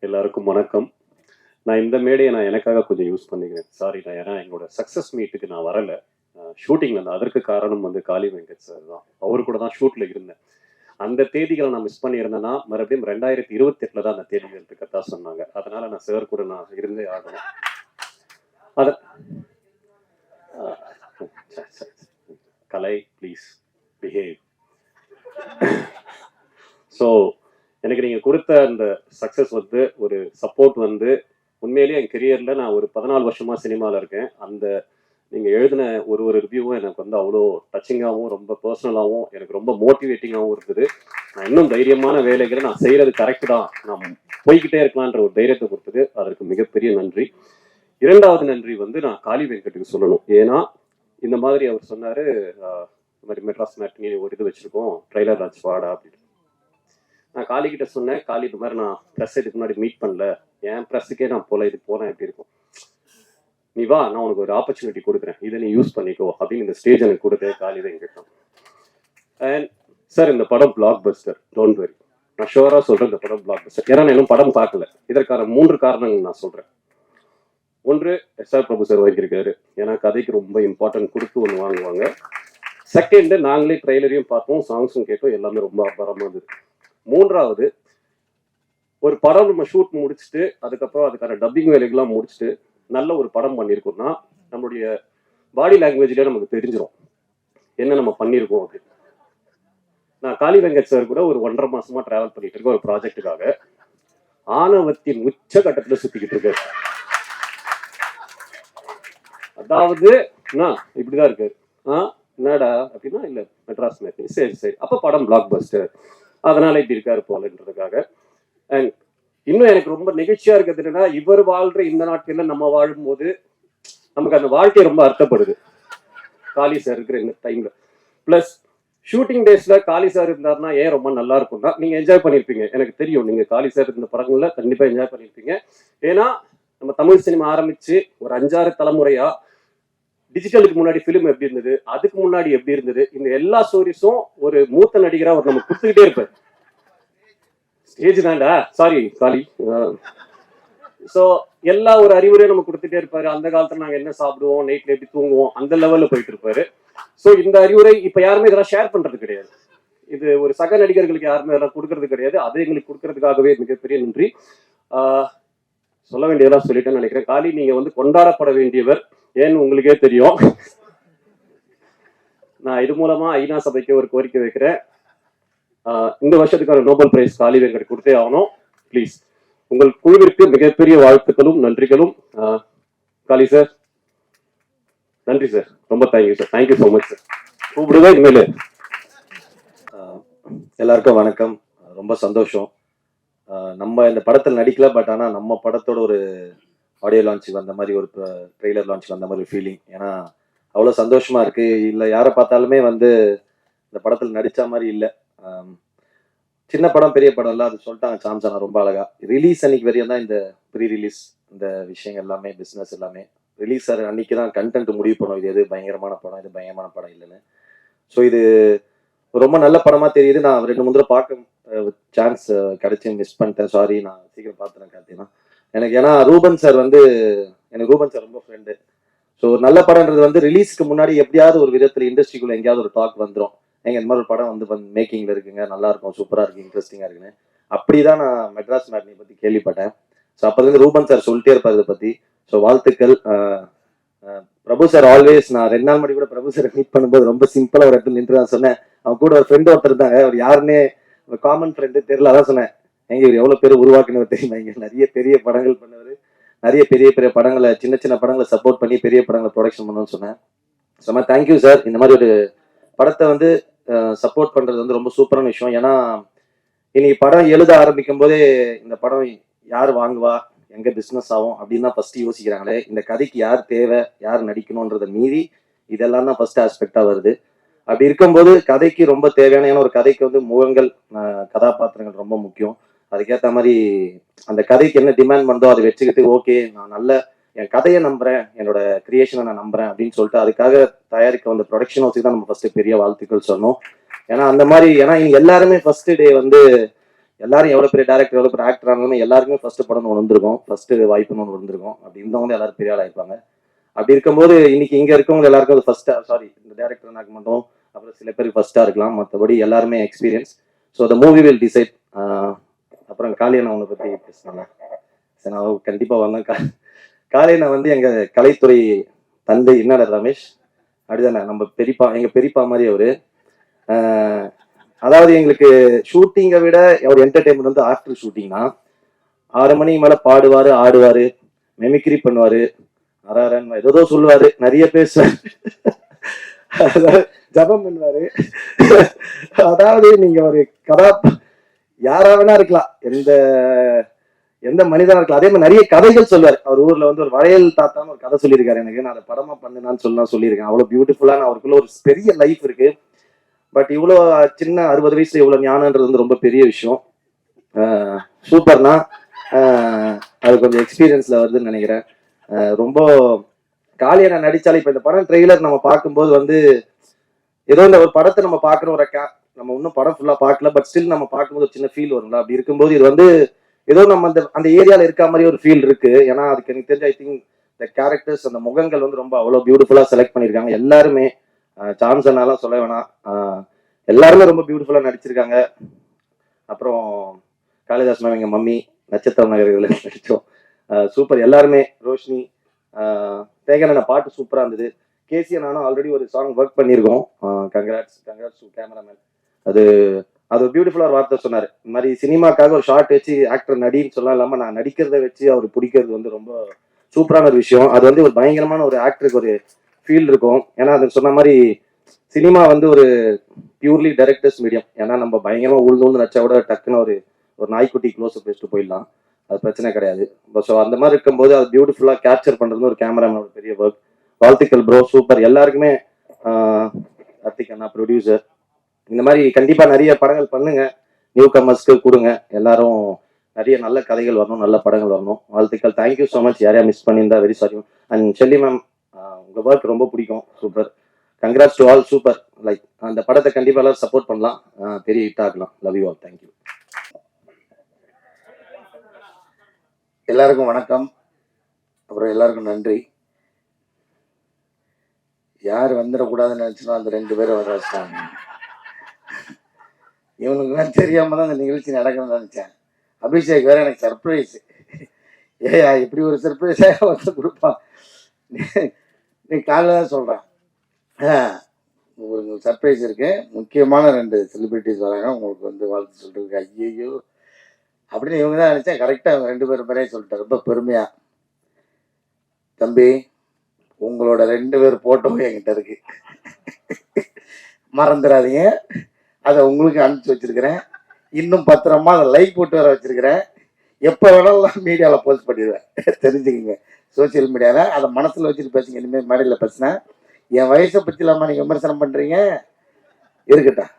எல்லாருக்கும் வணக்கம். நான் இந்த மேடையை எனக்காக கொஞ்சம் யூஸ் பண்ணிக்கிறேன். சாரி, ஏன்னா எங்களோட சக்ஸஸ் மீட்டுக்கு நான் வரல. ஷூட்டிங்ல இருந்தேன். அதற்கு காரணம் காளி வெங்கட் சார் தான். அவரு கூட தான் ஷூட்ல இருந்தேன். அந்த தேதிகளை நான் மிஸ் பண்ணியிருந்தேன்னா மறுபடியும் 2028 தான் அந்த தேதிகள் இருக்கதா சொன்னாங்க. அதனால நான் சார் கூட நான் இருந்தே ஆகணும். அத கலை ப்ளீஸ் பிஹேவ். ஸோ எனக்கு நீங்கள் கொடுத்த அந்த சக்ஸஸ் ஒரு சப்போர்ட் உண்மையிலேயே என் கெரியரில் நான் ஒரு 14 வருஷமாக சினிமாவில் இருக்கேன். அந்த நீங்கள் எழுதின ஒரு ரிவ்யூவும் எனக்கு அவ்வளோ டச்சிங்காகவும் ரொம்ப பர்சனலாகவும் எனக்கு ரொம்ப மோட்டிவேட்டிங்காகவும் இருந்தது. நான் இன்னும் தைரியமான வேலைகளை நான் செய்கிறது கரெக்டு தான், நான் போய்கிட்டே இருக்கலான்ற ஒரு தைரியத்தை கொடுத்தது. அதற்கு மிகப்பெரிய நன்றி. இரண்டாவது நன்றி நான் காளி வெங்கட்டுக்கு சொல்லணும். ஏன்னா இந்த மாதிரி அவர் சொன்னார், இந்த மாதிரி மெட்ராஸ் மேட்னி ஒரு இது வச்சுருக்கோம், ட்ரைலர் லான்ச் வாடா அப்படின்னு. நான் காளி கிட்ட சொன்னேன், காளி இந்த மாதிரி நான் ப்ரெஸ் இதுக்கு முன்னாடி மீட் பண்ணல, என் ப்ரெஸ்ஸுக்கே நான் இதுக்கு போனேன், எப்படி இருக்கும், நீ வா, நான் உனக்கு ஒரு ஆப்பர்ச்சுனிட்டி கொடுக்குறேன், இதை நீ யூஸ் பண்ணிக்கோ அப்படின்னு இந்த ஸ்டேஜ் எனக்கு கொடுத்தேன். காளி தான் கேட்டோம். அண்ட் சார், இந்த படம் பிளாக் பஸ்டர், டோன்ட் வெரி. நான் ஷுவராக சொல்கிறேன், இந்த படம் பிளாக் பஸ்டர். ஏன்னா நான் இன்னும் படம் பார்க்கல. இதற்கான 3 காரணங்கள் நான் சொல்கிறேன். ஒன்று, எஸ்ஆர் பிரபு சார் வாங்கியிருக்காரு, ஏன்னா கதைக்கு ரொம்ப இம்பார்ட்டன்ட் கொடுத்து ஒன்று வாங்குவாங்க. செகண்டு, நாங்களே ட்ரெய்லரையும் பார்த்தோம், சாங்ஸும் கேட்டோம், எல்லாமே ரொம்ப அபாரமாக இருந்தது. மூன்றாவது, ஒரு படம் நம்ம ஷூட் முடிச்சுட்டு அதுக்கப்புறம் அதுக்கான டப்பிங் வேலைகள்லாம் முடிச்சுட்டு நல்ல ஒரு படம் பண்ணியிருக்கோம்னா நம்மளுடைய பாடி லாங்குவேஜ்லேயே நமக்கு தெரிஞ்சிடும் என்ன நம்ம பண்ணியிருக்கோம் அப்படின்னு. நான் காளி வெங்கட் சார் கூட ஒரு 1.5 மாசமா டிராவல் பண்ணிட்டு இருக்கேன் ஒரு ப்ராஜெக்டுக்காக. ஆணவத்தின் உச்ச கட்டத்தில் சுத்திக்கிட்டு இருக்காரு. அதாவது இப்படிதான் இருக்கு. என்னடா அப்படின்னா, இல்ல மெட்ராஸ் மேட்னி, சரி சரி, அப்ப படம் பிளாக் பஸ்டர், அதனால இப்படி இருக்காரு போலன்றதுக்காக. அண்ட் இன்னும் எனக்கு ரொம்ப நெகிழ்ச்சியா இருக்கிறது என்னன்னா, இவர் வாழ்ற இந்த நாட்கள்ல நம்ம வாழும்போது நமக்கு அந்த வாழ்க்கை ரொம்ப அர்த்தப்படுது காளி சார் இருக்கிற இந்த டைம்ல. பிளஸ் ஷூட்டிங் டேஸ்ல காளி சார் இருந்தாருன்னா ஏன் ரொம்ப நல்லா இருக்கும்னா, நீங்க என்ஜாய் பண்ணியிருப்பீங்க, எனக்கு தெரியும். நீங்க காளி சார் இருந்த படங்கள்ல கண்டிப்பா என்ஜாய் பண்ணியிருப்பீங்க. ஏன்னா நம்ம தமிழ் சினிமா ஆரம்பிச்சு ஒரு 5-6 தலைமுறையா டிஜிட்டலுக்கு முன்னாடி ஃபிலிம் எப்படி இருந்தது, அதுக்கு முன்னாடி எப்படி இருந்தது, இந்த எல்லா ஸ்டோரிஸும் ஒரு மூத்த நடிகரா அவர் நம்ம கொடுத்துக்கிட்டே இருப்பார். ஸ்டேஜ் தான்டா, சாரி காளி. ஸோ எல்லா ஒரு அறிவுரையும் நம்ம கொடுத்துட்டே இருப்பாரு. அந்த காலத்துல நாங்க என்ன சாப்பிடுவோம், நைட்ல எப்படி தூங்குவோம், அந்த லெவல்ல போயிட்டு இருப்பாரு. ஸோ இந்த அறிவுரை இப்ப யாருமே இதெல்லாம் ஷேர் பண்றது கிடையாது. இது ஒரு சக நடிகர்களுக்கு யாருமே இதெல்லாம் கொடுக்கறது கிடையாது. அதை எங்களுக்கு கொடுக்கறதுக்காகவே மிகப்பெரிய நன்றி. சொல்ல வேண்டியதெல்லாம் சொல்லிட்டேன்னு நினைக்கிறேன். காளி, நீங்க கொண்டாடப்பட வேண்டியவர், ஏன்னு உங்களுக்கே தெரியும். நான் இது மூலமா ஐநா சபைக்கு ஒரு கோரிக்கை வைக்கிறேன். இந்த வருஷத்துக்கான நோபல் பிரைஸ் காளி வெங்கட் கொடுத்தே ஆகணும். ப்ளீஸ். உங்கள் குழுவிற்கு மிகப்பெரிய வாழ்த்துக்களும் நன்றிகளும். காளி சார், நன்றி சார், ரொம்ப thank you sir. Thank you so much sir. கூப்பிடுவேன் இனிமேல். எல்லாருக்கும் வணக்கம். ரொம்ப சந்தோஷம். நம்ம இந்த படத்தில் நடிக்கல, பட் ஆனால் நம்ம படத்தோட ஒரு ஆடியோ லான்ச்சுக்கு வந்த மாதிரி, ஒரு ட்ரெய்லர் லான்ச்சுக்கு வந்த மாதிரி ஒரு ஃபீலிங். ஏன்னா அவ்வளோ சந்தோஷமா இருக்கு. இல்லை யாரை பார்த்தாலுமே இந்த படத்தில் நடித்த மாதிரி இல்லை. சின்ன படம் பெரிய படம் இல்லை, அது சொல்லிட்டாங்க சாம்சனா ரொம்ப அழகா. ரிலீஸ் அன்னைக்கு வரையும் தான் இந்த ப்ரீ ரிலீஸ், இந்த விஷயங்கள் எல்லாமே, பிஸ்னஸ் எல்லாமே. ரிலீஸ் அன்னைக்கு தான் கண்டென்ட் முடிவு பண்ணும், இது எது பயங்கரமான படம், இது பயங்கரமான படம் இல்லைன்னு. ஸோ இது ரொம்ப நல்ல படமா தெரியுது. நான் 2 முறை பார்க்க சான்ஸ் கிடைச்சி மிஸ் பண்ணிட்டேன், சாரி. நான் சீக்கிரம் பார்த்துறேன் கார்த்தினா எனக்கு. ஏன்னா ரூபன் சார் எனக்கு ரூபன் சார் ரொம்ப ஃப்ரெண்டு. ஸோ நல்ல படம்ன்றது ரிலீஸ்க்கு முன்னாடி எப்படியாவது ஒரு விதத்தில் இண்டஸ்ட்ரிக்குள்ள எங்கேயாவது ஒரு டாக் வந்துடும், எங்க இந்த மாதிரி ஒரு படம் மேக்கிங்ல இருக்குங்க, நல்லா இருக்கும், சூப்பரா இருக்கு, இன்ட்ரெஸ்டிங்கா இருக்குன்னு. அப்படிதான் நான் மெட்ராஸ் மேட்னி பத்தி கேள்விப்பட்டேன். ஸோ அப்போதுலேருந்து ரூபன் சார் சொல்லிட்டே இருப்பார் இதை பத்தி. ஸோ வாழ்த்துக்கள். பிரபு சார் ஆல்வேஸ், நான் 2 நாள் முன்னாடி கூட பிரபு சாரை மீட் பண்ணும்போது ரொம்ப சிம்பிளா ஒரு இடத்துல நின்று தான் சொன்னேன். அவன் கூட ஒரு ஃப்ரெண்ட் ஒருத்தர் இருந்தாங்க, அவர் யாருன்னே காமன் ஃப்ரெண்டு தெரியல. அதான் சொன்னேன், எங்க இவர் எவ்வளவு பேர் உருவாக்குனவர் தெரியுமா, இங்க நிறைய பெரிய படங்கள் பண்ணவர், நிறைய பெரிய பெரிய படங்களை, சின்ன சின்ன படங்களை சப்போர்ட் பண்ணி பெரிய படங்களை ப்ரொடக்ஷன் பண்ணணும்னு சொன்னேன். சும்மா தேங்க்யூ சார். இந்த மாதிரி ஒரு படத்தை சப்போர்ட் பண்றது ரொம்ப சூப்பரான விஷயம். ஏன்னா இன்னைக்கு படம் எழுத ஆரம்பிக்கும் போதே இந்த படம் யார் வாங்குவா, எங்க பிசினஸ் ஆகும் அப்படின்னு தான் ஃபர்ஸ்ட் யோசிக்கிறாங்களே. இந்த கதைக்கு யார் தேவை, யார் நடிக்கணும்ன்றதை மீறி இதெல்லாம் தான் ஃபர்ஸ்ட் ஆஸ்பெக்டா வருது. அப்படி இருக்கும்போது கதைக்கு ரொம்ப தேவையான, ஏன்னா ஒரு கதைக்கு முகங்கள், கதாபாத்திரங்கள் ரொம்ப முக்கியம். அதுக்கேற்ற மாதிரி அந்த கதைக்கு என்ன டிமாண்ட் பண்ணதோ அதை வச்சுக்கிட்டு, ஓகே நான் நல்ல என் கதையை நம்புறேன், என்னோட கிரியேஷனை நான் நம்புறேன் அப்படின்னு சொல்லிட்டு அதுக்காக தயாரிக்க வந்த ப்ரொடக்ஷன் ஹவுஸுக்கு தான் நம்ம ஃபர்ஸ்ட் பெரிய வாழ்த்துக்கள் சொன்னோம். ஏன்னா அந்த மாதிரி, ஏன்னா இனி எல்லாருமே ஃபர்ஸ்ட் டே எல்லாரும் எவ்வளோ பெரிய டேரக்டர் எவ்வளோ பெரிய ஆக்டர் ஆனாலுமே எல்லாருக்குமே ஃபர்ஸ்ட் படம்னு ஒன்று வந்திருக்கும், ஃபர்ஸ்ட் வாய்ப்புன்னு ஒன்று வந்திருக்கும். அப்படி இருந்தவங்க எல்லாரும் பெரிய ஆளாக இருப்பாங்க. அப்படி இருக்கும்போது இன்னைக்கு இங்கே இருக்கவங்க எல்லாருக்கும் அது ஃபர்ஸ்டா, சாரி இந்த டேரக்டர் மட்டும் அப்புறம் சில பேருக்கு ஃபர்ஸ்ட்டாக இருக்கலாம், மற்றபடி எல்லாருமே experience. So the movie will decide. அப்புறம் காளியண்ணா அவனை பற்றி பேசினாங்க. சரி, நான் கண்டிப்பாக வந்தேன். காளியண்ணா வந்து எங்கள் கலைத்துறை தந்தை. என்னடா ரமேஷ், அப்படிதானே? நம்ம பெரியப்பா, எங்கள் பெரியப்பா மாதிரி அவரு. அதாவது எங்களுக்கு ஷூட்டிங்கை விட அவர் என்டர்டைன்மெண்ட் வந்து ஆஃப்டர் ஷூட்டிங் தான். 6 மணிக்கு மேலே பாடுவார், ஆடுவார், மெமிக்ரி பண்ணுவார், அரன் ஏதோ சொல்லுவாரு, நிறைய பேசுவார், ஜபம் பண்ணுவாரு. அதாவது நீங்க ஒரு யாராவனா இருக்கலாம், எந்த எந்த மனிதனா இருக்கலாம். அதே மாதிரி நிறைய கதைகள் சொல்லுவார். அவர் ஊர்ல வந்து ஒரு வளையல் தாத்தான்னு ஒரு கதை சொல்லியிருக்காரு எனக்கு. நான் அதை படமா பண்ணுனான்னு சொல்லியிருக்கேன். அவ்வளவு பியூட்டிஃபுல்லான அவருக்குள்ள ஒரு பெரிய லைஃப் இருக்கு. பட் இவ்வளோ சின்ன 60 வயசுல இவ்வளவு ஞானன்றது வந்து ரொம்ப பெரிய விஷயம். சூப்பர்னா அது கொஞ்சம் எக்ஸ்பீரியன்ஸ்ல வருதுன்னு நினைக்கிறேன். ரொம்ப காளியண்ணா நடிச்சாலே இப்ப இந்த படம் ட்ரெய்லர் நம்ம பார்க்கும்போது வந்து ஏதோ இந்த ஒரு படத்தை நம்ம பார்க்குறோம், நம்ம இன்னும் படம் ஃபுல்லா பார்க்கல, பட் ஸ்டில் நம்ம பார்க்கும்போது ஒரு சின்ன ஃபீல் வரும்ல. அப்படி இருக்கும்போது இது வந்து ஏதோ நம்ம அந்த ஏரியால இருக்க மாதிரி ஒரு ஃபீல் இருக்கு. ஏன்னா அதுக்கு எனக்கு தெரிஞ்ச ஐ திங்க் இந்த கேரக்டர்ஸ், அந்த முகங்கள் வந்து ரொம்ப அவ்வளோ பியூட்டிஃபுல்லா செலக்ட் பண்ணியிருக்காங்க எல்லாருமே. சாம்சனாலாம் சொல்ல வேணாம், எல்லாருமே ரொம்ப பியூட்டிஃபுல்லா நடிச்சிருக்காங்க. அப்புறம் காளிதாஸ் மேம், எங்க மம்மி, நட்சத்திர நகர்களை நடிச்சோம். சூப்பர் எல்லாருமே. ரோஷினி, தேகன பாட்டு சூப்பரா இருந்தது. கேசியா நானும் ஆல்ரெடி ஒரு சாங் ஒர்க் பண்ணியிருக்கோம். Congrats to cameraman. அது ஒரு பியூட்டிஃபுல்லா ஒரு வார்த்தை சொன்னார். இந்த மாதிரி சினிமாக்காக ஒரு ஷார்ட் வச்சு ஆக்டர் நடின்னு சொல்லலாம் இல்லாம நான் நடிக்கிறத வச்சு அவர் பிடிக்கிறது வந்து ரொம்ப சூப்பரான ஒரு விஷயம். அது வந்து ஒரு பயங்கரமான ஒரு ஆக்டருக்கு ஒரு ஃபீல் இருக்கும். ஏன்னா அது சொன்ன மாதிரி சினிமா வந்து ஒரு பியூர்லி டைரக்டர்ஸ் மீடியம். ஏன்னா நம்ம பயங்கரமா உழுந்து நடிச்சா கூட டக்குன்னு ஒரு நாய்க்குட்டி க்ளோஸ் அப் வச்சுட்டு போயிடலாம், அது பிரச்சனை கிடையாது. ஸோ அந்த மாதிரி இருக்கும்போது அது பியூட்டிஃபுல்லாக கேப்சர் பண்ணுறது ஒரு கேமராமேனோட பெரிய ஒர்க். வாழ்த்துக்கள் ப்ரோ, சூப்பர் எல்லாருக்குமே. கார்த்திக் அண்ணா ப்ரொடியூசர். இந்த மாதிரி கண்டிப்பாக நிறைய படங்கள் பண்ணுங்க, நியூ கமர்ஸ்க்கு கொடுங்க. எல்லாரும் நிறைய நல்ல கதைகள் வரணும், நல்ல படங்கள் வரணும். வாழ்த்துக்கள். Thank you so much. யாரையா மிஸ் பண்ணியிருந்தா very sorry. And Shelley ma'am, உங்கள் ஒர்க் ரொம்ப பிடிக்கும், super. Congrats to all, super. Like அந்த படத்தை கண்டிப்பாக எல்லாரும் சப்போர்ட் பண்ணலாம், பெரிய ஹிட் ஆகலாம். Love you all. தேங்க்யூ. எல்லாருக்கும் வணக்கம். அப்புறம் எல்லாருக்கும் நன்றி. யார் வந்துடக்கூடாதுன்னு நினைச்சனோ அந்த 2 பேரை வர வச்சிட்டாங்க. இவனுக்குலாம் தெரியாம தான் அந்த நிகழ்ச்சி நடக்கணும்னு நினைச்சேன். அபிஷேக் வேற எனக்கு சர்ப்ரைஸ். ஏயா இப்படி ஒரு சர்ப்ரைஸா வந்து கொடுப்பான். நீ காலைல தான் சொல்றேன். உங்களுக்கு சர்ப்ரைஸ் இருக்கு. முக்கியமான 2 செலிபிரிட்டிஸ் வராங்க, உங்களுக்கு வந்து வாழ்த்து சொல்றதுக்கு. ஐயோ அப்படின்னு இவங்க தான் நினைச்சேன். கரெக்டாக அவங்க 2 பேரும் பேரையும் சொல்லிட்டேன் ரொம்ப பெருமையா. தம்பி, உங்களோட 2 பேர் போட்டோவும் என்கிட்ட இருக்கு, மறந்துடாதீங்க. அதை உங்களுக்கு அனுப்பிச்சு வச்சிருக்கிறேன். இன்னும் பத்திரமா அதை லைக் போட்டு வர வச்சிருக்கிறேன். எப்போ வேணாலும் மீடியாவில் போஸ்ட் பண்ணிடுவேன், தெரிஞ்சுக்கிங்க. சோசியல் மீடியாவில் அதை மனசில் வச்சுட்டு பேசுங்க. இனிமேல் மேடையில் பேசினேன் என் வயசை பற்றி இல்லாமல் நீங்கள் விமர்சனம் பண்ணுறீங்க, இருக்கட்டும்.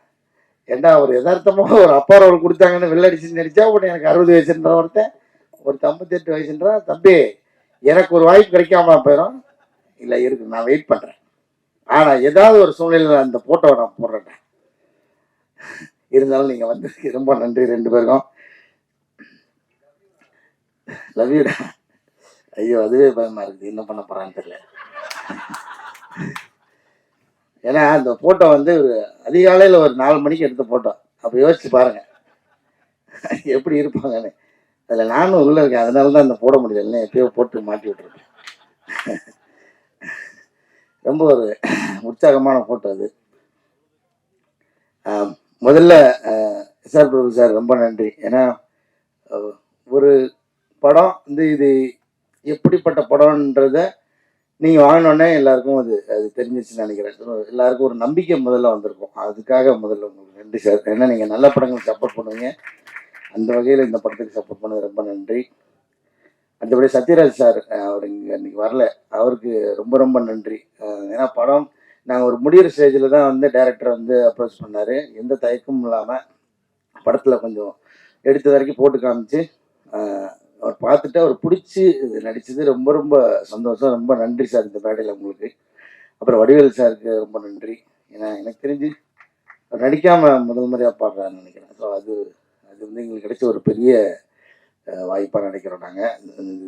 ஏன்னா ஒரு யதார்த்தமாக ஒரு அப்பா ரோல் கொடுத்தாங்கன்னு வெள்ளடிச்சு நடிச்சா உடனே எனக்கு 60 வயசுன்ற ஒருத்தன், ஒரு 58 வயசுன்றான். தம்பி, எனக்கு ஒரு வாய்ப்பு கிடைக்காம போயிடும். இல்லை இருக்கு, நான் வெயிட் பண்ணுறேன். ஆனால் ஏதாவது ஒரு சூழ்நிலையில் அந்த ஃபோட்டோவை நான் போடுறேன். இருந்தாலும் நீங்கள் வந்து ரொம்ப நன்றி 2 பேருக்கும். லவ் யூடா. ஐயோ அதுவே பயமா இருக்குது, என்ன பண்ண போறான்னு தெரியல. ஏன்னா அந்த ஃபோட்டோ வந்து ஒரு அதிகாலையில் ஒரு 4 மணிக்கு எடுத்த ஃபோட்டோ. அப்போ யோசிச்சு பாருங்க எப்படி இருப்பாங்கன்னு. அதில் நானும் உள்ளே இருக்கேன், அதனால தான் அந்த போட முடியல, இல்லை எப்பயோ போட்டு மாட்டி விட்டுருக்கேன். ரொம்ப ஒரு உற்சாகமான ஃபோட்டோ அது. முதல்ல சார் பிரபு சார் ரொம்ப நன்றி. ஏன்னா ஒரு படம் வந்து இது எப்படிப்பட்ட படம்ன்றத நீங்கள் வாங்கினோடனே எல்லாருக்கும் அது தெரிஞ்சிச்சுன்னு நினைக்கிறேன். எல்லாருக்கும் ஒரு நம்பிக்கை முதல்ல வந்திருக்கும். அதுக்காக முதல்ல உங்களுக்கு நன்றி சார். ஏன்னா நீங்கள் நல்ல படங்களுக்கு சப்போர்ட் பண்ணுவீங்க, அந்த வகையில் இந்த படத்துக்கு சப்போர்ட் பண்ணது ரொம்ப நன்றி. மற்றபடி சத்யராஜ் சார், அவர் இங்கே இன்னைக்கு வரல, அவருக்கு ரொம்ப ரொம்ப நன்றி. ஏன்னா படம் நாங்கள் ஒரு முடிகிற ஸ்டேஜில் தான் வந்து டைரக்டர் வந்து அப்ரோச் பண்ணார். எந்த தயக்கமும் இல்லாமல் படத்தில் கொஞ்சம் எடுத்த வரைக்கும் போட்டு காமிச்சு அவர் பார்த்துட்டு அவர் பிடிச்சி நடித்தது ரொம்ப ரொம்ப சந்தோஷம். ரொம்ப நன்றி சார் இந்த மேடையில் உங்களுக்கு. அப்புறம் வடிவேல் சாருக்கு ரொம்ப நன்றி. ஏன்னா எனக்கு தெரிஞ்சு அவர் நடிக்காமல் முதல் முறையாக பாடுறாருன்னு நினைக்கிறேன். ஸோ அது அது வந்து எங்களுக்கு கிடைச்ச ஒரு பெரிய வாய்ப்பாக நினைக்கிறோம் நாங்கள்.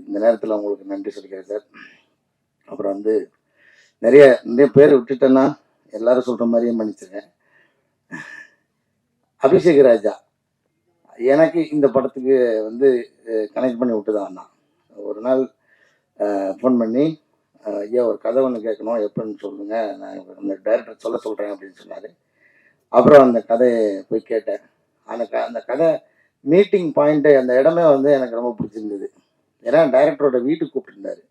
இந்த நேரத்தில் உங்களுக்கு நன்றி சொல்லிக்கிறேன் சார். அப்புறம் வந்து நிறைய நிறைய பேர் விட்டுட்டேன்னா எல்லாரும் சொல்கிற மாதிரியே மன்னிச்சிருங்க. அபிஷேக் ராஜா எனக்கு இந்த படத்துக்கு வந்து கனெக்ட் பண்ணி விட்டு தான் வந்தான். ஒரு நாள் ஃபோன் பண்ணி ஐயா ஒரு கதை ஒன்று கேட்கணும் எப்படின்னு சொல்லுங்கள், நான் அந்த டைரக்டர் சொல்கிறேன் அப்படின்னு சொன்னார். அப்புறம் அந்த கதையை போய் கேட்டேன். அந்த கதை மீட்டிங் பாயிண்ட்டு அந்த இடமே வந்து எனக்கு ரொம்ப பிடிச்சிருந்தது. ஏன்னா டைரக்டரோட வீட்டுக்கு கூப்பிட்டுருந்தாரு.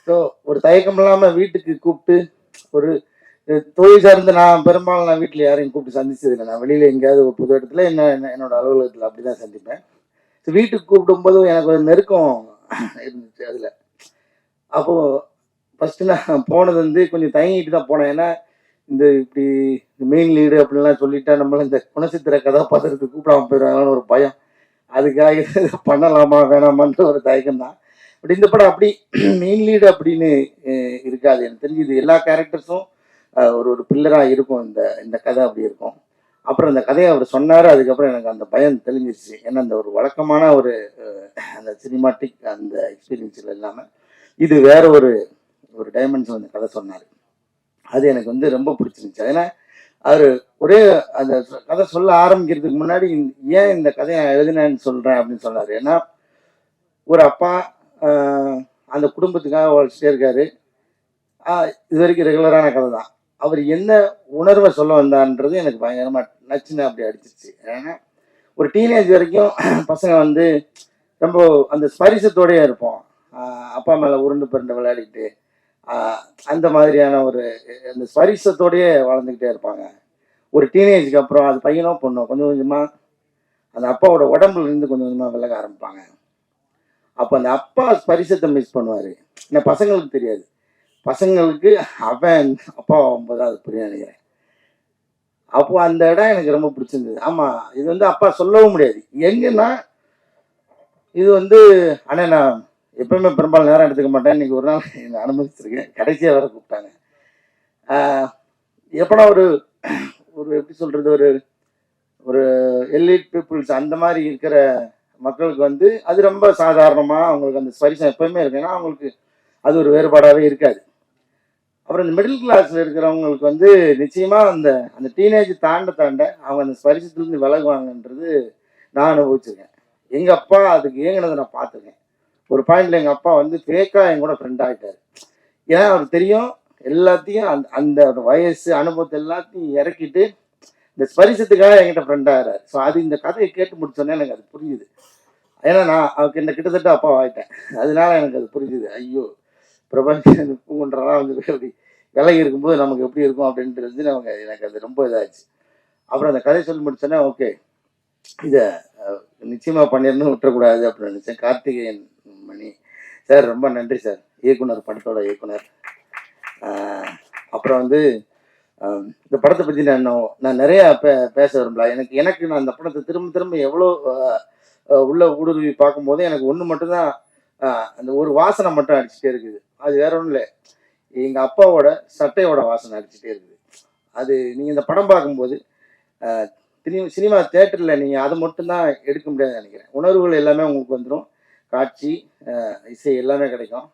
ஸோ ஒரு தயக்கம் இல்லாமல் வீட்டுக்கு கூப்பிட்டு ஒரு தொழில் சார்ந்து நான் பெரும்பாலும் நான் வீட்டில் யாரையும் கூப்பிட்டு சந்திச்சதில்லை. நான் வெளியில் எங்கேயாவது ஒரு புது இடத்துல என்னோட அலுவலகத்தில் அப்படி தான் சந்திப்பேன். ஸோ வீட்டுக்கு கூப்பிடும்போது எனக்கு ஒரு நெருக்கம் இருந்துச்சு அதில். அப்போது ஃபஸ்ட்டு நான் போனது வந்து கொஞ்சம் தயங்கிட்டு தான் போனேன். ஏன்னா இப்படி மெயின் லீடு அப்படின்லாம் சொல்லிட்டா நம்மள இந்த குணச்சித்திர கதாபாத்திரத்துக்கு கூப்பிடாம போயிடுவாங்கன்னு ஒரு பயம். அதுக்காக பண்ணலாமா வேணாமான்ற ஒரு தயக்கம் தான். பட் இந்த படம் அப்படி மெயின் லீடு அப்படின்னு இருக்காது. எனக்கு தெரிஞ்சு இது எல்லா கேரக்டர்ஸும் ஒரு பில்லராக இருக்கும். இந்த கதை அப்படி இருக்கும். அப்புறம் இந்த கதையை அவர் சொன்னார். அதுக்கப்புறம் எனக்கு அந்த பயம் தெளிஞ்சிருச்சு. ஏன்னா அந்த ஒரு வழக்கமான அந்த சினிமாட்டிக் அந்த எக்ஸ்பீரியன்ஸில் இல்லாமல் இது வேற ஒரு டைமென்ஷன் அந்த கதை சொன்னார். அது எனக்கு வந்து ரொம்ப பிடிச்சிருந்துச்சு. ஏன்னா அவர் ஒரே அந்த கதை சொல்ல ஆரம்பிக்கிறதுக்கு முன்னாடி ஏன் இந்த கதையை எழுதினேன்னு சொல்கிறேன் அப்படின்னு சொன்னார். ஏன்னா ஒரு அப்பா அந்த குடும்பத்துக்காக உழைச்சிட்டே இருக்காரு. இது வரைக்கும் ரெகுலரான கதை தான். அவர் என்ன உணர்வை சொல்ல வந்தான்றது எனக்கு பயங்கரமாக நச்சுன்னு அப்படி அடிச்சிருச்சு. ஏன்னா ஒரு டீனேஜ் வரைக்கும் பசங்க வந்து ரொம்ப அந்த ஸ்பரிசத்தோடையே இருப்போம். அப்பா மேலே உருண்டு பிறண்டு விளையாடிக்கிட்டு அந்த மாதிரியான அந்த ஸ்பரிசத்தோடையே வளர்ந்துக்கிட்டே இருப்பாங்க. ஒரு டீனேஜுக்கு அப்புறம் அது பையனோ பொண்ணோ கொஞ்சம் கொஞ்சமாக அந்த அப்பாவோட உடம்புல இருந்து கொஞ்சம் கொஞ்சமாக விலக ஆரம்பிப்பாங்க. அப்போ அந்த அப்பா ஸ்பரிசத்தை மிஸ் பண்ணுவார். ஏன்னா பசங்களுக்கு தெரியாது. பசங்களுக்கு அவன் அப்பா ஆகும்போது அது புரிய நினைக்கிறேன். அப்போ அந்த இடம் எனக்கு ரொம்ப பிடிச்சிருந்தது. ஆமாம், இது வந்து அப்பா சொல்லவும் முடியாது. எங்கன்னா இது வந்து ஆனால் நான் எப்பவுமே பெரும்பாலும் நேரம் எடுத்துக்க மாட்டேன். இன்னைக்கு ஒரு நாள் என்னை அனுமதிச்சிருக்கேன். கடைசியாக வேற கூப்பிட்டாங்க. எப்படா ஒரு எப்படி சொல்கிறது, ஒரு எலிட் பீப்புள்ஸ் அந்த மாதிரி இருக்கிற மக்களுக்கு வந்து அது ரொம்ப சாதாரணமாக அவங்களுக்கு அந்த ஸ்பரிசம் எப்பவுமே இருக்கு. ஏன்னா அவங்களுக்கு அது ஒரு வேறுபாடாகவே இருக்காது. அப்புறம் இந்த மிடில் கிளாஸில் இருக்கிறவங்களுக்கு வந்து நிச்சயமாக அந்த டீனேஜ் தாண்ட அவங்க அந்த ஸ்பரிசத்துலேருந்து விலகுவாங்கன்றது நான் அனுபவிச்சிருக்கேன். எங்கள் அப்பா அதுக்கு ஏங்கினதை நான் பார்த்துருக்கேன். ஒரு பாயிண்டில் எங்கள் அப்பா வந்து ஃபேக்காக என் கூட ஃப்ரெண்ட் ஆகிட்டார். ஏன்னா அவருக்கு தெரியும் எல்லாத்தையும் அந்த வயசு அனுபவத்தை எல்லாத்தையும் இறக்கிட்டு இந்த ஸ்பரிசத்துக்காக என்கிட்ட ஃப்ரெண்ட் ஆகிறார். ஸோ அது இந்த கதையை கேட்டு முடிச்சோன்னே எனக்கு அது புரிஞ்சுது. ஏன்னா நான் அவருக்கு என்ன கிட்டத்தட்ட அப்பா ஆகிட்டேன். அதனால எனக்கு அது புரிஞ்சுது. ஐயோ, பிரபஞ்சன் பூங்குன்றலாம் வந்து அப்படி விலகி இருக்கும்போது நமக்கு எப்படி இருக்கும் அப்படின்றது எனக்கு அது ரொம்ப இதாகிடுச்சு. அப்புறம் அந்த கதை சொல்லி முடிச்சோன்னே ஓகே, இதை நிச்சயமாக பண்ணிடணும், விட்டுறக்கூடாது அப்படின்னு நினச்சேன். கார்த்திகேயன் மணி சார் ரொம்ப நன்றி சார், இயக்குனர், படத்தோட இயக்குனர். அப்புறம் வந்து இந்த படத்தை பற்றி நான் நிறையா பேச விரும்பல. எனக்கு நான் அந்த படத்தை திரும்ப எவ்வளோ உள்ள ஊடுருவி பார்க்கும்போது எனக்கு ஒன்று மட்டும்தான் அந்த ஒரு வாசனை மட்டும் அடிச்சுட்டே இருக்குது. அது வேற ஒன்றும் இல்லை, எங்கள் அப்பாவோட சட்டையோட வாசனை அடிச்சுட்டே இருக்குது. அது நீங்கள் இந்த படம் பார்க்கும்போது சினிமா தேட்டரில் நீங்கள் அதை மட்டும்தான் எடுக்க முடியாதுன்னு நினைக்கிறேன். உணர்வுகள் எல்லாமே உங்களுக்கு வந்துடும். காட்சி, இசை எல்லாமே கிடைக்கும்.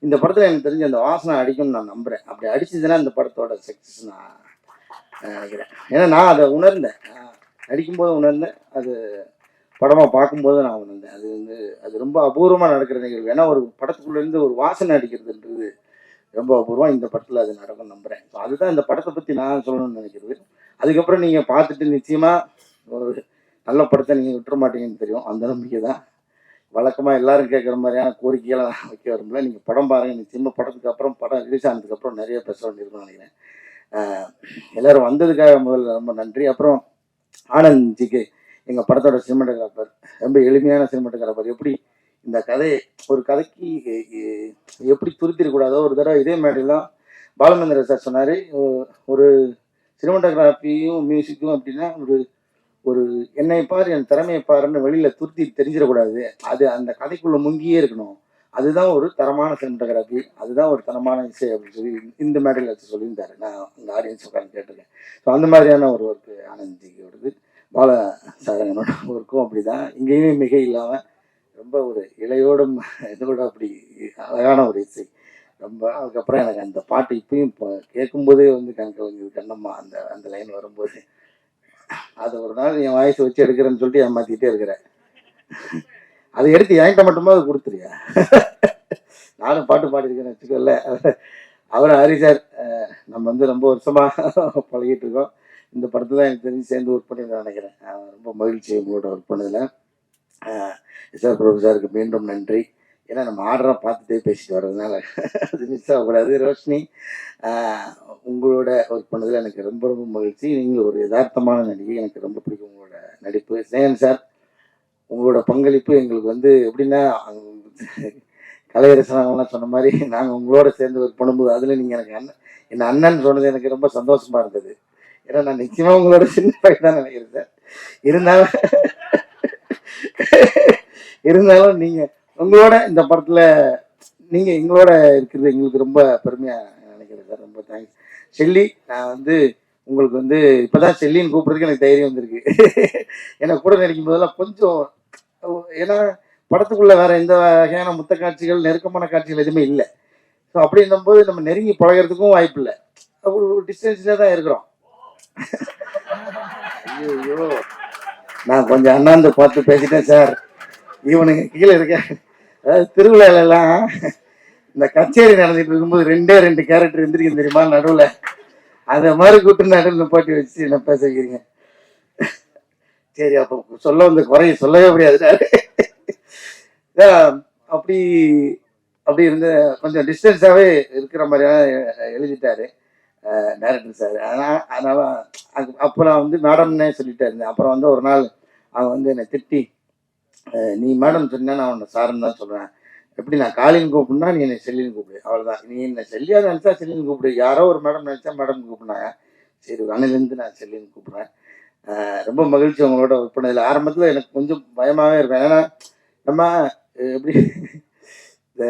இந்த படத்தில் எனக்கு தெரிஞ்ச அந்த வாசனை அடிக்கும்னு நான் நம்புகிறேன். அப்படி அடிச்சதுன்னா இந்த படத்தோட சக்ஸஸ் நான் நினைக்கிறேன். ஏன்னா நான் அதை உணர்ந்தேன், அடிக்கும்போது உணர்ந்தேன், அது படமாக பார்க்கும்போது நான் உணர்ந்தேன். அது ரொம்ப அபூர்வமாக நடக்கிற நிகழ்வு. ஏன்னா ஒரு படத்துக்குள்ளேருந்து ஒரு வாசனை அடிக்கிறதுன்றது ரொம்ப அபூர்வம். இந்த படத்தில் அது நடக்கும் நம்புகிறேன். ஸோ அதுதான் இந்த படத்தை பற்றி நான் சொல்லணும்னு நினைக்கிறது. அதுக்கப்புறம் நீங்கள் பார்த்துட்டு நிச்சயமாக ஒரு நல்ல படத்தை நீங்கள் விட்டுற மாட்டீங்கன்னு தெரியும். அந்த நம்பிக்கை தான். வழக்கமாக எல்லாரும் கேட்குற மாதிரியான கோரிக்கைகளை நான் வைக்க விரும்பல. நீங்கள் படம் பாருங்கள். நிச்சயமாக படத்துக்கு அப்புறம், படம் ரிலீஸ் ஆனதுக்கப்புறம் நிறைய பேச வேண்டியிருக்கும்னு நினைக்கிறேன். எல்லோரும் வந்ததுக்காக முதல்ல ரொம்ப நன்றி. அப்புறம் ஆனந்த்ஜிக்கு, எங்கள் படத்தோட சினிமாட்டோகிராஃபர், ரொம்ப எளிமையான சினிமாட்டோகிராஃபர். எப்படி இந்த ஒரு கதைக்கு எப்படி துருத்திடக்கூடாதோ, ஒரு தடவை இதே மேடையெல்லாம் பாலமேந்திர சார் சொன்னார், ஒரு சினிமாட்டோகிராஃபியும் மியூசிக்கும் அப்படின்னா ஒரு என்னை பாரு, என் திறமையை பாருன்னு வெளியில் துருத்தி தெரிஞ்சிடக்கூடாது. அது அந்த கதைக்குள்ளே முங்கியே இருக்கணும். அதுதான் ஒரு தரமான சினிமாட்டோகிராஃபி, அதுதான் ஒரு தரமான இசை அப்படின்னு சொல்லி இந்த மேடையில் வச்சு சொல்லியிருந்தாரு. நான் இந்த ஆடியன்ஸ் உட்காந்து கேட்டிருக்கேன். ஸோ அந்த மாதிரியான ஒரு ஒர்க்கு ஆனந்த்ஜிக்கு வருது. பால சாதகனோட ஒர்க்கும் அப்படி தான். இங்கேயுமே மிகை இல்லாமல் ரொம்ப ஒரு இளையோடும் இதோட அப்படி அழகான ஒரு இசை. ரொம்ப அதுக்கப்புறம் எனக்கு அந்த பாட்டு இப்பயும் இப்போ கேட்கும்போதே வந்து கண் கலங்குது கண்ணம்மா அந்த அந்த லைன் வரும்போது. அதை ஒரு நாள் என் வாய்ஸ் வச்சு எடுக்கிறேன்னு சொல்லிட்டு ஏமாற்றிக்கிட்டே இருக்கிறேன். அதை எடுத்து என்கிட்ட மட்டுமா அதை கொடுத்துருயா. நானும் பாட்டு பாடியிருக்கேன்னு வச்சுக்கோல்ல. அவர் ஹரி சார் நம்ம வந்து ரொம்ப வருஷமாக பழகிட்டு இருக்கோம். இந்த படத்தில் தான் எனக்கு தெரிஞ்சு சேர்ந்து ஒர்க் பண்ணி நினைக்கிறேன். ரொம்ப மகிழ்ச்சி உங்களோட ஒர்க் பண்ணதில். எஸ்ஆர் பிரபு சாருக்கு மீண்டும் நன்றி. ஏன்னா நம்ம ஆர்டராக பார்த்துட்டே பேசிட்டு வர்றதுனால அது மிஸ் ஆகக்கூடாது. ரோஷினி, உங்களோட ஒர்க் பண்ணதில் எனக்கு ரொம்ப ரொம்ப மகிழ்ச்சி. நீங்கள் ஒரு யதார்த்தமான நடிகை, எனக்கு ரொம்ப பிடிக்கும் உங்களோட நடிப்பு. ஸ்னேகன் சார், உங்களோட பங்களிப்பு எங்களுக்கு வந்து எப்படின்னா கலையரசனாங்கலாம் சொன்ன மாதிரி நாங்கள் உங்களோட சேர்ந்து ஒர்க் பண்ணும்போது அதில் நீங்கள் எனக்கு என் அண்ணன் சொன்னது எனக்கு ரொம்ப சந்தோஷமாக இருந்தது. ஏன்னா நான் நிச்சயமாக உங்களோட சின்ன பையன் தான் நினைக்கிறேன் சார். இருந்தாலும் இருந்தாலும் நீங்கள் உங்களோட இந்த படத்தில் நீங்கள் எங்களோட இருக்கிறது எங்களுக்கு ரொம்ப பெருமையாக நினைக்கிறேன் சார். ரொம்ப தேங்க்ஸ். செல்லி, நான் வந்து உங்களுக்கு வந்து இப்போ தான் செல்லின்னு கூப்பிட்றதுக்கு எனக்கு தைரியம் வந்திருக்கு. ஏன்னா கூட நடிக்கும் போதெல்லாம் கொஞ்சம் ஏன்னா படத்துக்குள்ளே வேறு எந்த வகையான முத்த காட்சிகள் நெருக்கமான காட்சிகள் எதுவுமே இல்லை. ஸோ அப்படின்னும்போது நம்ம நெருங்கி பழகிறதுக்கும் வாய்ப்பு இல்லை. ஒரு டிஸ்டன்ஸில் தான் இருக்கிறோம். ஐயோ, நான் கொஞ்சம் அண்ணாந்து பார்த்து பேசிட்டேன் சார். இவனுங்க கீழே இருக்க அதாவது திருவிழாலெல்லாம் இந்த கச்சேரி நடந்துட்டு இருக்கும்போது 2 கேரக்டர் இருந்திருக்கு தெரியுமா நடுவில். அதை மாதிரி கூட்டு நடுவில் போட்டி வச்சு என்ன பேச வைக்கிறீங்க. சரி, அப்போ சொல்ல வந்த குறைய சொல்லவே முடியாது. அப்படி அப்படி இருந்து கொஞ்சம் டிஸ்டன்ஸாகவே இருக்கிற மாதிரியான எழுதிட்டாரு டைரக்டர் சார். அதனால அப்போ நான் வந்து மேடம்னே சொல்லிட்டே இருந்தேன். அப்புறம் வந்து ஒரு நாள் அவன் வந்து என்னை திட்டி, நீ மேடம் சொன்னா நான் உன்னை சாருன்னு தான் சொல்கிறேன். எப்படி நான் காலின்னு கூப்பிடுனா நீ என்னை செல்லின்னு கூப்பிடு, அவ்வளோதான். நீ என்னை செல்லியா நினச்சா செல்லின்னு கூப்பிடு. யாரோ ஒரு மேடம் நினச்சா மேடம் கூப்பிடுனாங்க. சரி, அன்னிலேருந்து நான் செல்லின்னு கூப்பிட்றேன். ரொம்ப மகிழ்ச்சி உங்களோட ஒர்க் பண்ணதில். ஆரம்பத்தில் எனக்கு கொஞ்சம் பயமாகவே இருக்கும். ஏன்னா நம்ம எப்படி இந்த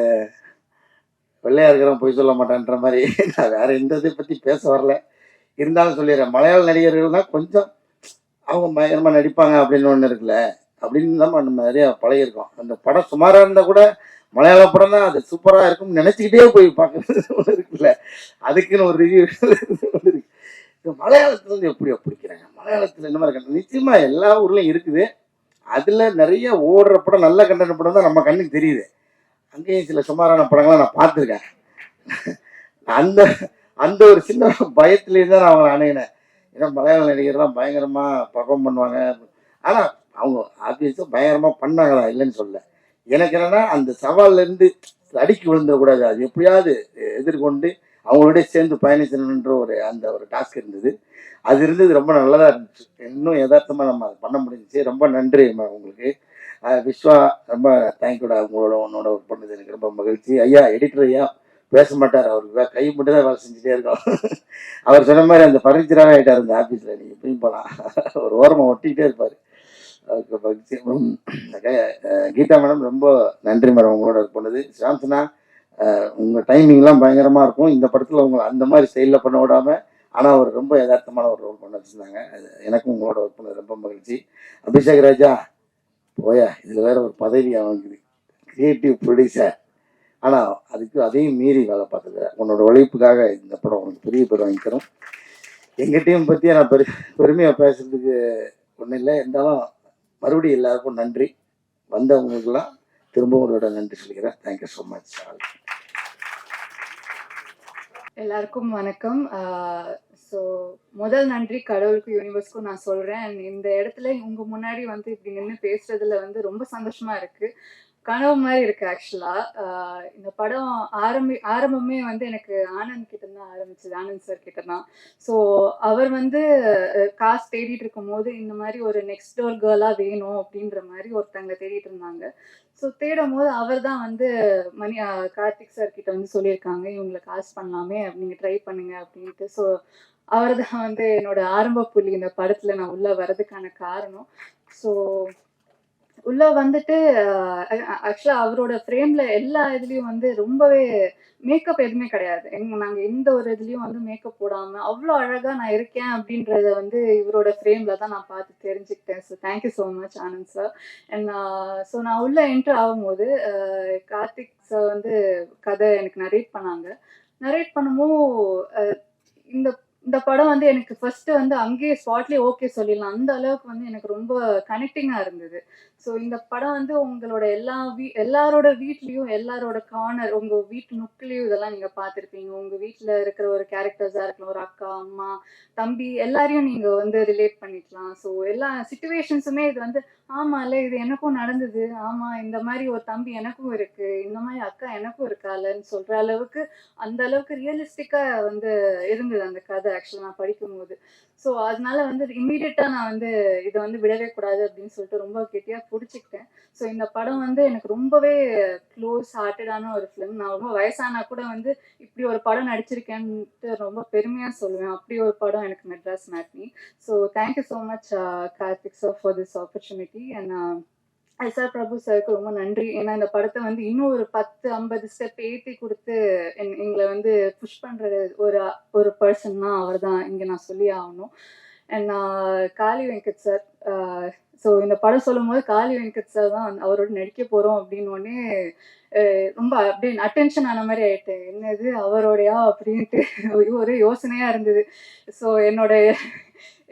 வெள்ளையா இருக்கிறவன் பொய் சொல்ல மாட்டான்ற மாதிரி நான் வேற எந்த இதை பற்றி பேச வரல. இருந்தாலும் சொல்லிடுறேன், மலையாள நடிகர்கள்னா கொஞ்சம் அவங்க பயங்கரமாக நடிப்பாங்க அப்படின்னு ஒன்று இருக்குல்ல. அப்படின்னு தான் நம்ம நிறைய பழகிருக்கோம். அந்த படம் சுமாராக இருந்தால் கூட மலையாள படம் தான் அது சூப்பராக இருக்கும்னு நினச்சிக்கிட்டே போய் பார்க்குறது ஒன்று இருக்குல்ல. அதுக்குன்னு ஒரு ரிவ்யூ ஒன்று இருக்கு. இந்த மலையாளத்துலேருந்து எப்படியோ பிடிக்கிறாங்க, மலையாளத்தில் இந்த மாதிரி கண்டென்ட் நிச்சயமாக எல்லா ஊர்லேயும் இருக்குது. அதில் நிறைய ஓடுற படம், நல்ல கண்டென்ட் படம் தான் நம்ம கண்ணுக்கு தெரியுது. அங்கேயும் சில சுமாரான படங்கள்லாம் நான் பார்த்துருக்கேன். அந்த அந்த ஒரு சின்ன பயத்துலேயே தான் நான் அவங்களை அணுகினேன். ஏன்னா மலையாள நடிகர்லாம் பயங்கரமாக பர்ஃபார்ம் பண்ணுவாங்க. ஆனால் அவங்க ஆப்வியஸாக பயங்கரமாக பண்ணாங்களா, இல்லைன்னு சொல்ல. எனக்கு என்னென்னா அந்த சவால்லேருந்து அடிக்கி விழுந்துடக்கூடாது, அது எப்படியாவது எதிர்கொண்டு அவங்களோட சேர்ந்து பயணிக்கணுன்ற அந்த ஒரு டாஸ்க் இருந்தது. அது இருந்தது, ரொம்ப நல்லதாக இருந்துச்சு. இன்னும் யதார்த்தமாக நம்ம அதை பண்ண முடிஞ்சிச்சு. ரொம்ப நன்றி உங்களுக்கு. விஸ்வா, ரொம்ப தேங்க்யூடா. உன்னோட ஒர்க் பண்ணது எனக்கு ரொம்ப மகிழ்ச்சி. ஐயா எடிட்டர் ஐயா பேச மாட்டார், அவருக்கு கை மட்டும் தான் வேலை செஞ்சுட்டே இருக்கோம். அவர் சொன்ன மாதிரி அந்த ஃபர்னிச்சராகவே ஆகிட்டார் இந்த ஆஃபீஸில். நீங்கள் எப்பயும் போகலாம், ஒரு ஓரமாக ஒட்டிக்கிட்டே இருப்பார். அதுக்கு மகிழ்ச்சி. கீதா மேடம், ரொம்ப நன்றி மேடம் உங்களோட ஒர்க் பண்ணது. சாம்சனா, உங்கள் டைமிங்லாம் பயங்கரமாக இருக்கும். இந்த படத்தில் உங்களை அந்த மாதிரி ஸ்டைலில் பண்ண விடாமல், ஆனால் அவர் ரொம்ப யதார்த்தமான ஒரு ரோல் பண்ண வச்சுருந்தாங்க. அது எனக்கும் உங்களோட ஒர்க் பண்ணது ரொம்ப மகிழ்ச்சி. அபிஷேக் ராஜா, போயா, இதில் வேற ஒரு பதவி அவனுக்கு, கிரியேட்டிவ் ப்ரொடியூசர். ஆனால் அதையும் மீறி வேலை பார்த்துக்க உன்னோட உழைப்புக்காக இந்த படம் உனக்கு பெரிய பேர் வாங்கி தரும். எங்கள் டீம் பற்றி நான் பெருமையாக பேசுறதுக்கு ஒன்றும் இல்லை. இருந்தாலும் மறுபடியும் எல்லாருக்கும் நன்றி. வந்தவங்களுக்கெல்லாம் திரும்பவும் உங்களோட நன்றி சொல்லிக்கிறேன். Thank you so much. எல்லாருக்கும் வணக்கம். ஸோ முதல் நன்றி கடவுளுக்கும் யூனிவர்ஸ்க்கும் நான் சொல்கிறேன். இந்த இடத்துல உங்கள் முன்னாடி வந்து இப்படி நின்று பேசுறதுல வந்து ரொம்ப சந்தோஷமா இருக்கு. கனவு மாதிரி இருக்கு ஆக்சுவலாக. இந்த படம் ஆரம்பமே வந்து எனக்கு ஆனந்த் கிட்ட தான் ஆரம்பிச்சது, ஆனந்த் சார் கிட்ட தான். ஸோ அவர் வந்து காசு தேடிட்டு இருக்கும் போது இந்த மாதிரி ஒரு நெக்ஸ்ட் டோர் கேர்ளாக வேணும் அப்படின்ற மாதிரி ஒருத்தங்க தேடிட்டு இருந்தாங்க. ஸோ தேடும் போது அவர் தான் வந்து கார்த்திக் சார் கிட்ட வந்து சொல்லியிருக்காங்க, இவங்களை காசு பண்ணலாமே, நீங்கள் ட்ரை பண்ணுங்க அப்படின்ட்டு. ஸோ அவர் தான் வந்து என்னோட ஆரம்ப புள்ளி இந்த படத்தில் நான் உள்ளே வர்றதுக்கான காரணம். ஸோ உள்ள வந்துட்டு ஆக்சுவலா அவரோட ஃப்ரேம்ல எல்லா இதுலயும் வந்து ரொம்பவே மேக்கப் எதுவுமே கிடையாது. நாங்க எந்த ஒரு இதுலயும் வந்து மேக்கப் போடாம அவ்ளோ அழகா நான் இருக்கேன் அப்படின்றத வந்து இவரோட ஃப்ரேம்ல தான் நான் பார்த்து தெரிஞ்சுக்கிட்டேன். So thank you so much Anand sir. And so நான் உள்ள என்டர் ஆகும்போது கார்த்திக் சார் வந்து கதை எனக்கு நரேட் பண்ணாங்க. நரேட் பண்ணும்போது இந்த இந்த படம் வந்து எனக்கு ஃபர்ஸ்ட் வந்து அங்கேயே ஸ்பாட்லயே ஓகே சொல்லிடலாம். அந்த அளவுக்கு வந்து எனக்கு ரொம்ப கனெக்டிங்கா இருந்தது. ஸோ இந்த படம் வந்து உங்களோட எல்லாரோட வீட்லயும் எல்லாரோட கார்னர் உங்க வீட்டு நுக்குலயும் இதெல்லாம் நீங்க பார்த்திருப்பீங்க. உங்க வீட்ல இருக்கிற ஒரு கேரக்டர்ஸா இருக்கலாம். ஒரு அக்கா, அம்மா, தம்பி எல்லாரையும் நீங்க வந்து ரிலேட் பண்ணிக்கலாம். ஸோ எல்லா சிச்சுவேஷன்ஸுமே இது வந்து ஆமால்ல இது எனக்கும் நடந்தது. ஆமா இந்த மாதிரி ஒரு தம்பி எனக்கும் இருக்கு. இந்த மாதிரி அக்கா எனக்கும் இருக்காளன்னு சொல்ற அளவுக்கு அந்த அளவுக்கு ரியலிஸ்டிக்கா வந்து இருந்தது அந்த கதை ஆக்சுவலா நான் படிக்கும்போது. ஸோ அதனால வந்து இம்மீடியட்டா நான் வந்து இதை வந்து விடவே கூடாது அப்படின்னு சொல்லிட்டு ரொம்ப கெட்டியா பிடிச்சிக்கிட்டேன். ஸோ இந்த படம் வந்து எனக்கு ரொம்பவே க்ளோஸ் ஹார்ட்டடான ஒரு ஃபிலிம். நான் ரொம்ப வயசானா கூட வந்து இப்படி ஒரு படம் நடிச்சிருக்கேன்ட்டு ரொம்ப பெருமையா சொல்லுவேன். அப்படி ஒரு படம் எனக்கு Madras matinee. So thank you so much Karthik sir for this opportunity. And S R Prabhu சாருக்கு ரொம்ப நன்றி. ஏன்னா இந்த படத்தை வந்து இன்னும் ஒரு 10-50 ஸ்டெப் ஏற்றி கொடுத்து எங்களை வந்து புஷ் பண்ற ஒரு ஒரு பர்சன்னா அவர் தான் இங்கே நான் சொல்லி ஆகணும். And Kali Venkat sir. So இந்த படம் சொல்லும் போது காளி வெங்கட் சார் தான் அவரோட நடிக்க போகிறோம் அப்படின்னு உடனே ரொம்ப அப்படியே அட்டென்ஷன் ஆன மாதிரி ஆயிட்டேன். என்னது அவரோடையா அப்படின்ட்டு ஒரு யோசனையாக இருந்தது. ஸோ என்னோட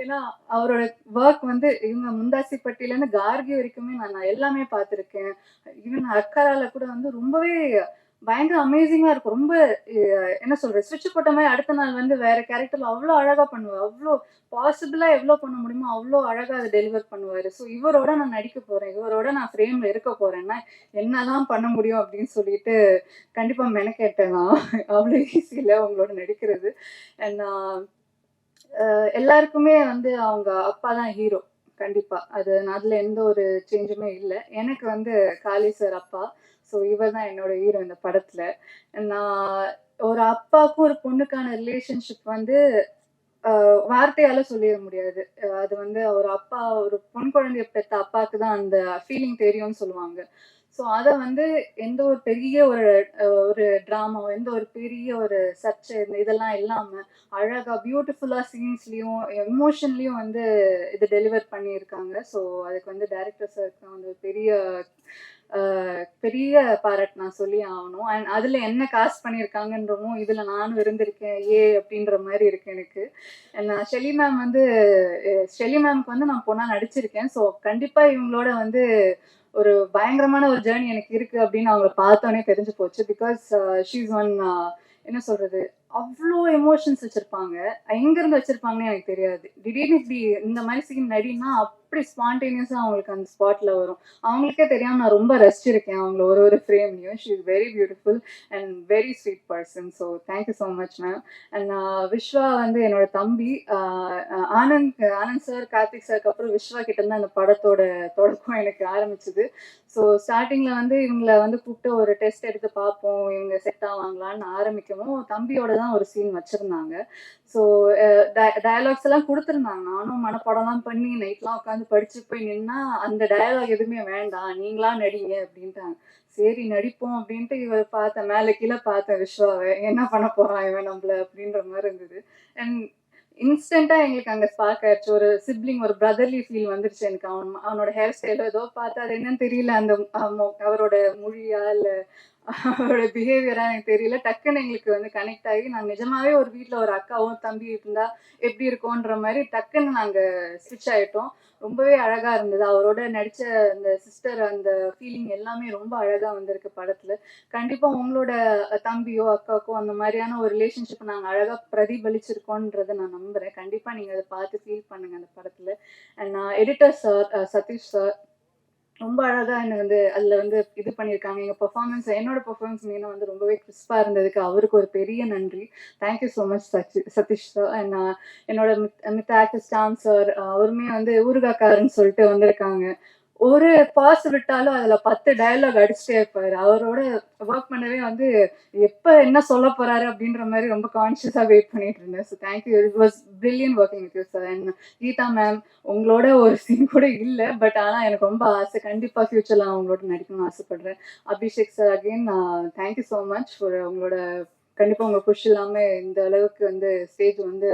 ஏன்னா அவரோட ஒர்க் வந்து இவங்க முந்தாசிப்பட்டியிலேருந்து கார்கி வரைக்குமே நான் எல்லாமே பார்த்துருக்கேன். ஈவன் அக்கரால கூட வந்து ரொம்பவே பயங்கர அமேசிங்கா இருக்கும். ரொம்ப என்ன சொல்றது ஸ்விட்ச் போட்ட மாதிரி அடுத்த நாள் வந்து வேற கேரக்டர்ல அவ்வளோ அழகா பண்ணுவார். அவ்வளோ பாசிபிளா எவ்வளோ பண்ண முடியுமோ அவ்வளோ அழகா அதை டெலிவர் பண்ணுவாரு. ஸோ இவரோட நான் நடிக்க போறேன், இவரோட நான் ஃப்ரேம்ல இருக்க போறேன்னா என்னதான் பண்ண முடியும் அப்படின்னு சொல்லிட்டு கண்டிப்பா மெனக்கேட்டேன் நான். அவ்வளோ ஈஸி இல்லை அவங்களோட நடிக்கிறது. அண்ட் எல்லாருக்குமே வந்து அவங்க அப்பா தான் ஹீரோ. கண்டிப்பா அதுல எந்த ஒரு சேஞ்சுமே இல்லை. எனக்கு வந்து காளி சார் அப்பா. ஸோ இவர் தான் என்னோட ஹீரோ இந்த படத்துல. நான் ஒரு அப்பாவுக்கும் ஒரு பொண்ணுக்கான ரிலேஷன்ஷிப் வந்து வார்த்தையால சொல்லிட முடியாது. அது வந்து ஒரு அப்பா ஒரு பொன் குழந்தைய பெத்த அப்பாவுக்கு தான் அந்த ஃபீலிங் தெரியும்னு சொல்லுவாங்க. ஸோ அதை வந்து எந்த ஒரு பெரிய ஒரு ட்ராமாவோ எந்த ஒரு பெரிய ஒரு சர்ச்சை இதெல்லாம் இல்லாம அழகா பியூட்டிஃபுல்லா சீன்ஸ்லயும் எமோஷன்லயும் வந்து இது டெலிவர் பண்ணியிருக்காங்க. ஸோ அதுக்கு வந்து டைரக்டர் சாருக்கு வந்து பெரிய பாராட்டு நான் சொல்லி ஆகணும். அண்ட் அதுல என்ன காஸ்ட் பண்ணியிருக்காங்கன்றவும் இதுல நானும் இருந்திருக்கேன் அப்படின்ற மாதிரி இருக்கு எனக்கு. நான் ஷெலி மேம் வந்து ஷெலி மேம்க்கு வந்து நான் பொண்ணா நடிச்சிருக்கேன். ஸோ கண்டிப்பா இவங்களோட வந்து ஒரு பயங்கரமான ஒரு ஜேர்னி எனக்கு இருக்கு அப்படின்னு அவங்கள பார்த்தோன்னே தெரிஞ்சு போச்சு. பிகாஸ் ஷீஸ் ஒன் என்ன சொல்றது அவ்வளோ எமோஷன்ஸ் வச்சிருப்பாங்க. எங்கிருந்து வச்சிருப்பாங்கன்னு எனக்கு தெரியாது. திடீர்னு இப்படி இந்த மாதிரி சீன் நடினா அப்படி ஸ்பான்டேனியஸா அவங்களுக்கு அந்த ஸ்பாட்ல வரும். அவங்களுக்கே தெரியாம நான் ரொம்ப ரசிச்சிருக்கேன் அவங்கள ஒரு ஃப்ரேம்லையும். She is very beautiful and very sweet person. So thank you so much ma'am. And Vishwa வந்து என்னோட தம்பி. ஆனந்த் சார் கார்த்திக் சாருக்கு அப்புறம் விஸ்வா கிட்ட இருந்து அந்த படத்தோட தொடக்கம் எனக்கு ஆரம்பிச்சுது. ஸோ ஸ்டார்டிங்ல வந்து இவங்களை வந்து கூப்பிட்டு ஒரு டெஸ்ட் எடுத்து பார்ப்போம் இவங்க செட் ஆவாங்களான்னு ஆரம்பிக்கவும் தம்பியோட தான் ஒரு சீன் வச்சிருந்தாங்க. ஸோ டயலாக்ஸ் எல்லாம் கொடுத்துருந்தாங்க. நானும் மனப்பாடம்லாம் பண்ணி நைட்லாம் உட்காந்து படிச்சு போய் நின்னா அந்த டயலாக் எதுவுமே வேண்டாம் நீங்களா நடிங்க அப்படின்ட்டாங்க. சரி நடிப்போம் அப்படின்ட்டு இவர் பார்த்தேன் மேலே கீழே பார்த்தேன் விஸ்வாவை என்ன பண்ண போறான் இவன் நம்மள அப்படின்ற மாதிரி இருந்தது. அண்ட் இன்ஸ்டன்டா எங்களுக்கு அங்க ஸ்பார்க் ஆயிடுச்சு. ஒரு சிப்ளிங் ஒரு பிரதர்லி ஃபீல் வந்துருச்சு எனக்கு. அவனோட ஹேர் ஸ்டைல் ஏதோ பார்த்து அது என்னன்னு தெரியல. அந்த அவரோட மொழியா இல்ல அவரோட பிஹேவியரா எனக்கு தெரியல. டக்குன்னு எங்களுக்கு வந்து கனெக்ட் ஆகி நாங்க நிஜமாவே ஒரு வீட்டுல ஒரு அக்காவும் தம்பி இருந்தா எப்படி இருக்கும்ன்ற மாதிரி டக்குன்னு நாங்க ஸ்விட்ச் ஆயிட்டோம். ரொம்பவே அழகா இருந்தது. அவரோட நடிச்ச அந்த சிஸ்டர் அந்த ஃபீலிங் எல்லாமே ரொம்ப அழகா வந்திருக்கு படத்துல. கண்டிப்பா உங்களோட தம்பியோ அக்காவுக்கோ அந்த மாதிரியான ஒரு ரிலேஷன்ஷிப் நாங்கள் அழகா பிரதிபலிச்சிருக்கோன்றதை நான் நம்புறேன். கண்டிப்பா நீங்க அதை பார்த்து ஃபீல் பண்ணுங்க அந்த படத்துல. And editor sir Satish sir ரொம்ப அழகா என்ன வந்து அதுல வந்து இது பண்ணியிருக்காங்க. எங்க பெர்ஃபார்மன்ஸ் என்னோட பெர்ஃபார்மன்ஸ் மெயினாக வந்து ரொம்பவே கிறிஸ்பா இருந்ததுக்கு அவருக்கு ஒரு பெரிய நன்றி. Thank you so much Satish sir. And என்னோட மித்த ஆக்டர் ஸ்டாம் சார் அவருமே வந்து ஊருகாக்காரன்னு சொல்லிட்டு வந்திருக்காங்க. ஒரு பாஸ் விட்டாலும் அதுல 10 டயலாக் அடிச்சுட்டே இருப்பாரு. அவரோட ஒர்க் பண்ணவே வந்து எப்ப என்ன சொல்ல போறாரு அப்படின்ற மாதிரி ரொம்ப கான்ஷியஸா வெயிட் பண்ணிட்டு இருந்தேன். So thank you, it was brilliant working with you sir. And Geetha ma'am, உங்களோட ஒரு சீன் கூட இல்லை, பட் ஆனா எனக்கு ரொம்ப ஆசை, கண்டிப்பா ஃபியூச்சர்ல நான் உங்களோட நடிக்கணும்னு ஆசைப்படுறேன். Abhishek sir, again thank you so much for உங்களோட, கண்டிப்பா உங்க புஷ் இல்லாம இந்த அளவுக்கு வந்து ஸ்டேஜ் வந்து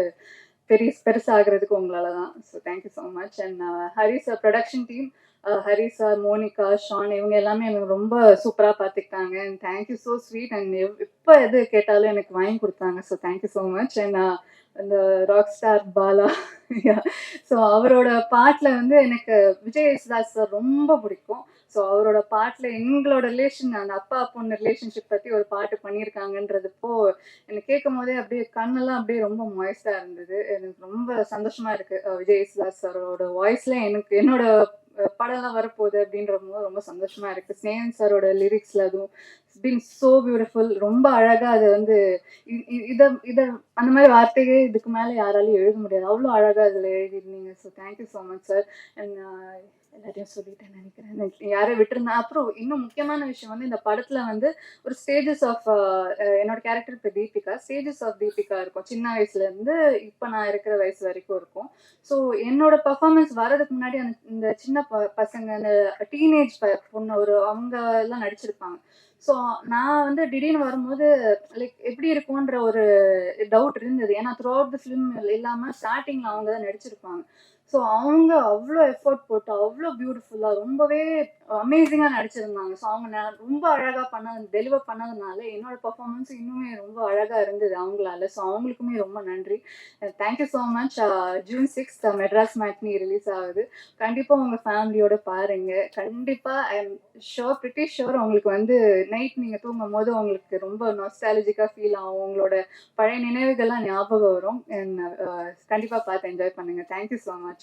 பெருசாகிறதுக்கு உங்களால தான். So thank you so much. And Hari sir, production team, Hari sir, Monica, Shaan, இவங்க எல்லாமே எனக்கு ரொம்ப சூப்பராக பார்த்துக்கிட்டாங்க. And thank you so sweet. And எப்போ எது கேட்டாலும் எனக்கு வாங்கி கொடுத்தாங்க. So thank you so much. And இந்த ராக் ஸ்டார் பாலா, ஸோ அவரோட பாட்டில் வந்து எனக்கு விஜய் யேசுதாஸ் சார் ரொம்ப பிடிக்கும். ஸோ அவரோட பாட்டில் எங்களோட ரிலேஷன், அந்த அப்பா பொண்ணு ரிலேஷன்ஷிப் பற்றி ஒரு பாட்டு பண்ணியிருக்காங்கன்றதுப்போ எனக்கு கேட்கும் போதே அப்படியே கண்ணெல்லாம் அப்படியே ரொம்ப மாய்ஸ்டா இருந்தது. எனக்கு ரொம்ப சந்தோஷமா இருக்கு. விஜய் யேசுதாஸ் சாரோட வாய்ஸ்ல எனக்கு என்னோட படம்லாம் வரப்போகுது அப்படின்ற போது ரொம்ப சந்தோஷமா இருக்கு. ஸ்னேகன் சாரோட லிரிக்ஸ்ல அதுவும் பீன் சோ பியூட்டிஃபுல். ரொம்ப அழகா அது வந்து இத இத அந்த மாதிரி வார்த்தையே இதுக்கு மேல யாராலையும் எழுத முடியாது. அவ்வளோ அழகா அதுல எழுதிருந்தீங்க. So thank you so much sir. And எல்லாத்தையும் சொல்லிட்டேன்னு நினைக்கிறேன். யாரை விட்டுருந்தேன். அப்புறம் இன்னும் முக்கியமான விஷயம் வந்து இந்த படத்துல வந்து ஒரு ஸ்டேஜஸ் ஆஃப், என்னோட கேரக்டர் இப்போ தீபிகா, ஸ்டேஜஸ் ஆஃப் தீபிகா இருக்கும். சின்ன வயசுல இருந்து இப்போ நான் இருக்கிற வயசு வரைக்கும் இருக்கும். ஸோ என்னோட பர்ஃபார்மன்ஸ் வர்றதுக்கு முன்னாடி அந்த இந்த சின்ன பசங்க, அந்த டீனேஜ் பொண்ணு ஒரு அவங்க எல்லாம் நடிச்சிருப்பாங்க. ஸோ நான் வந்து திடீர்னு வரும்போது லைக் எப்படி இருக்கும்ன்ற ஒரு டவுட் இருந்தது. ஏன்னா த்ரூ அவுட் த ஃபிலிம் இல்லாமல் ஸ்டார்டிங்கில் அவங்க தான் நடிச்சிருப்பாங்க. ஸோ அவங்க அவ்வளோ எஃபோர்ட் போட்டு அவ்வளோ பியூட்டிஃபுல்லாக ரொம்பவே அமேசிங்காக நடிச்சிருந்தாங்க. ஸோ அவங்க ரொம்ப அழகாக டெலிவர் பண்ணதுனால என்னோட பர்ஃபார்மன்ஸ் இன்னுமே ரொம்ப அழகாக இருந்தது அவங்களால. ஸோ அவங்களுக்குமே ரொம்ப நன்றி. Thank you so much. June 6 Madras matinee release ஆகுது. கண்டிப்பாக உங்கள் ஃபேமிலியோட பாருங்க. கண்டிப்பாக I am sure, pretty sure உங்களுக்கு வந்து நைட் நீங்கள் தூங்கும் போது உங்களுக்கு ரொம்ப நாஸ்டாலஜிக்காக ஃபீல் ஆகும். உங்களோட பழைய நினைவுகள்லாம் ஞாபகம் வரும். கண்டிப்பாக பார்த்து என்ஜாய் பண்ணுங்கள். Thank you so much.